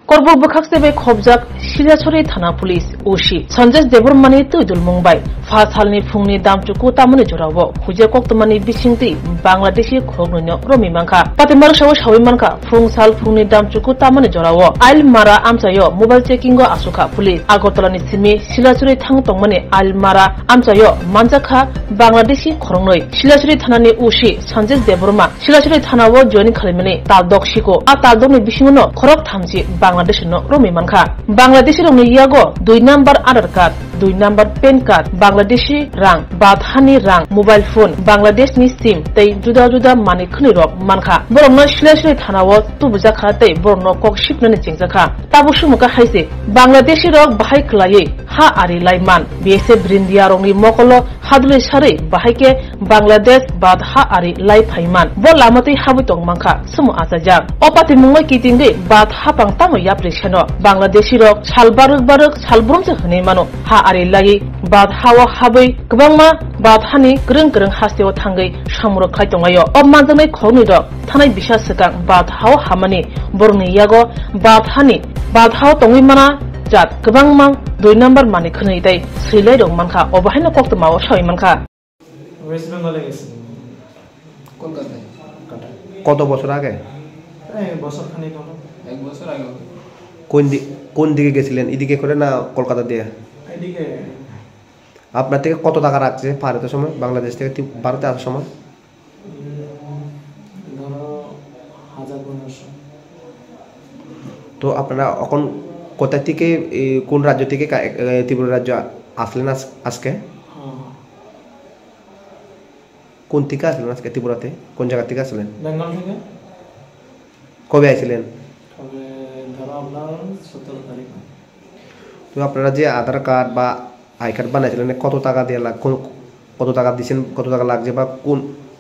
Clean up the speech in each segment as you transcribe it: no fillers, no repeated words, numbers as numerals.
Korbo Bukhakse Khobjak, Shilachori Thana Police, Ushi, Sanjas Devormani Tudul Mumbai, Fasalni Fungni Damchuku Tamani Joravo, Hujakoktomani Bishingti, Bangladeshi Krogno, Romi Manka, Patimar Shaw Shawimanka, Fung Sal Fungni Damchuku Tamani Joravo, Al Mara Amsayo, Mobile Checkingo Asuka Police, Agotolani Simi, Shilachori Tangtomani, Al Mara Amsayo, Manjaka, Bangladeshi Kronoi, Shilachori Thanani Ushi, Sanjas Devorma, Shilachori Thanawo, joining Kalimini, Taldokshiko, Ataldoni Bishinguno, Korok Tamsi, Bangladesh no Romi Manka. Bangladeshi rong yago 2 number Aadhaar card, 2 number PAN card, Bangladeshi rang, Bathani rang, mobile phone, Bangladesh ni SIM, tei juda juda mani khuni rok manka. Borong no Shilachori Thanawo tubujaka tei borong no kok shipnani jingjaka. Tabusu muka haise Bangladeshi rok bahai klaye ha ari laiman. BSF Brindia rong ni mokolo hadule sare bahaike Bangladesh bad ha ari lai phaiman. Bo lamati habitong manka sumu asajak. Opati mungoi kitingde bad ha pang tamo yaprishano. Bangladeshi rok salbaruk salbrumse hne mano ha ari lagi bad hawa habai gbangma bad hani greng hasteo thangai samuro khaitongayo obmanjangai khoni rok thanai bisa sekang bad hawa hamani borni yago bad hani bad hawa tongui mana jat gbangma 2 number mani khni dai silai rong manka obahino koktmawo shoi manka West বেঙ্গলে গেছি কলকাতায় কত বছর আগে এই বছর খানিক হলো 1 বছর আগে কোন দিকে গেছিলেন এদিকে করে না কলকাতা দিয়ে এদিকে আপনার থেকে কত টাকা রাখছে ভারতের সময় বাংলাদেশ থেকে ভারতে আসার সময় ধরো 1500 তো আপনারা এখন কোথা থেকে কোন রাজ্য থেকে ত্রিপুরা রাজ্য আসলেন আজকে কোন থেকে আসলেন আজকে ত্রিপুরাতে কোন জায়গা থেকে আসলেন বেঙ্গল থেকে কবে আসলেন তবে ধরো আপনার 17 তারিখ তো আপনারা যে আধার কার্ড বা আই কার্ড বানাইছিলেন কত টাকা দিয়ে কত টাকা দিয়েছেন কত টাকা লাগছে বা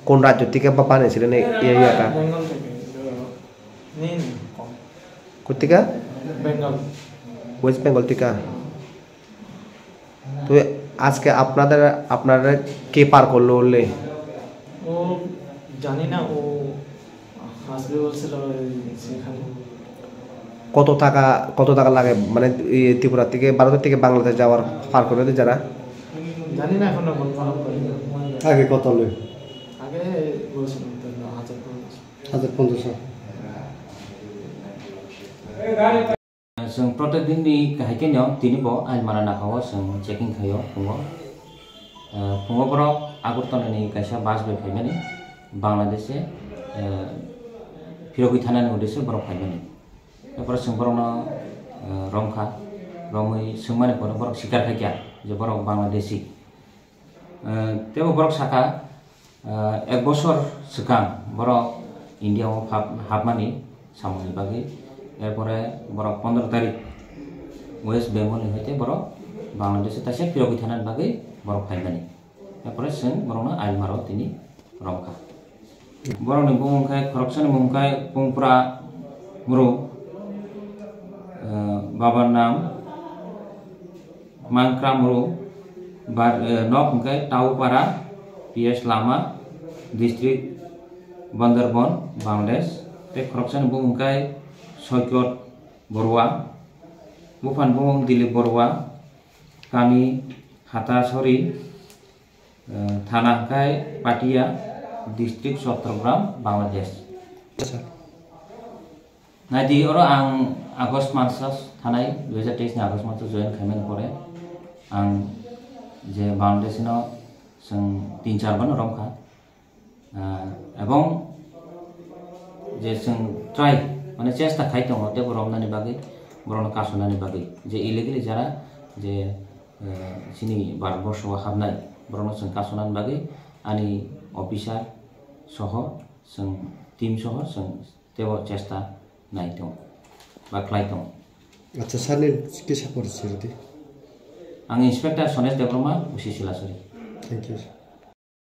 কোন রাজ্য থেকে বা বানাইছিলেন এই এরিয়াটা বেঙ্গল থেকে নিন কোথা থেকে বেঙ্গল ওয়েস্ট বেঙ্গল থেকে তো আজকে আপনারা কে পার করলো বললে ও জানি না ও আসবে বলছিল সেখানে কত টাকা লাগে মানে ত্রিপুরা থেকে ভারত থেকে বাংলাদেশ যাওয়ার পার করে যারা জানি না এখনো কনফার্ম করিনি আগে কত হলো আগে বলছিল 1500 जों प्रत्येक दिन नि हाइकेन्याव तिनिबो आइलमारा नाखाव जों चेकिं खायो फुङाव बरक आगरतलानि कायसा बास बे फाइमानि बांलादेशे फिरगै थानानि उद्देश्य बरक फाइमानि एपर जों बरकनो रंखा रमै सोंमानि बरक शिकार खायया जे बरक बांलादेशी तेबो बरक साका 1 বছর सिगां बरक इन्डियाव हाबमानि सामनि बागै এরপরে বড় 15 তারিখ ওয়েস্ট বেঙ্গল হইতে বড় বাংলাদেশে তাসে ফিরগৈ থানার বাগৈ বড় ফাইমানি এরপরে जों বড়না আইলমারাও তিনি রংখা বড়নি বুমখায় খরকসানি মুমখায় পুংপুরা মুরু বাবার নাম মাংক্রা মুরু বার নকমখায় টাউপাড়া পিএস লামা ডিস্ট্রিক্ট বান্দরবন বাংলাদেশ তে খরকসানি বুমখায় সৈকত বড়ুয়া বুফান বুমং দিলীপ বড়ুয়া কামি হাতাছড়ি থানাখাই পাটিয়া ডিস্ট্রিক্ট চট্টগ্রাম বাংলাদেশ নাইদি ওরা আং আগস্ট মাসas থানাই 2023 ni আগস্ট মাসে জয়েন খাইমেন পরে আং যে বাংলাদেশিনো जों 3-4 বানো রংখা এবং যে जों ট্রাই মানে চেষ্টা খাইতো হতে বরমনানি বাগৈ বরণ কাসনানি বাগৈ যে ইলিগেলি যারা যে সিনি ভারতবর্ষে হাবনাই বরণ जों কাসনানি বাগৈ আনি অফিসার সহ जों টিম সহ जों তেও চেষ্টা নাইতো বা খাইতো আচ্ছা সারনি কি সাপোর্ট ছিল আং inspector Sanesh Debbarma উসি শিলাসরি thank you